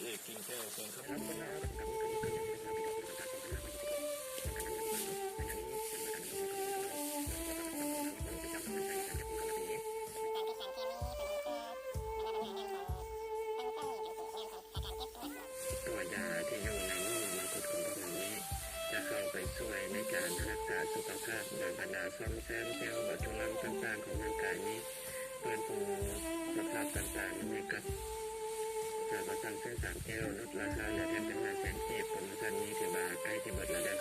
เอกกิ่งแก้วเชิญครับตัวยาที่อยู่ในมือมังคุดของพวกนี้จะเข้าไปช่วยในการรักษาสุขภาพโดยบรรดาซ่อมแซมเซลล์วัตถุลังต่างๆของร่างกายนี้เพื่อฟูสภาพต่างๆในกับหากว่าสั่งซื้อ3 แก้วลดราคาเหลือแค่เป็น500,000 กีบโปรโมชั่นนี้ถือว่าใกล้ที่หมดแล้วเด้อ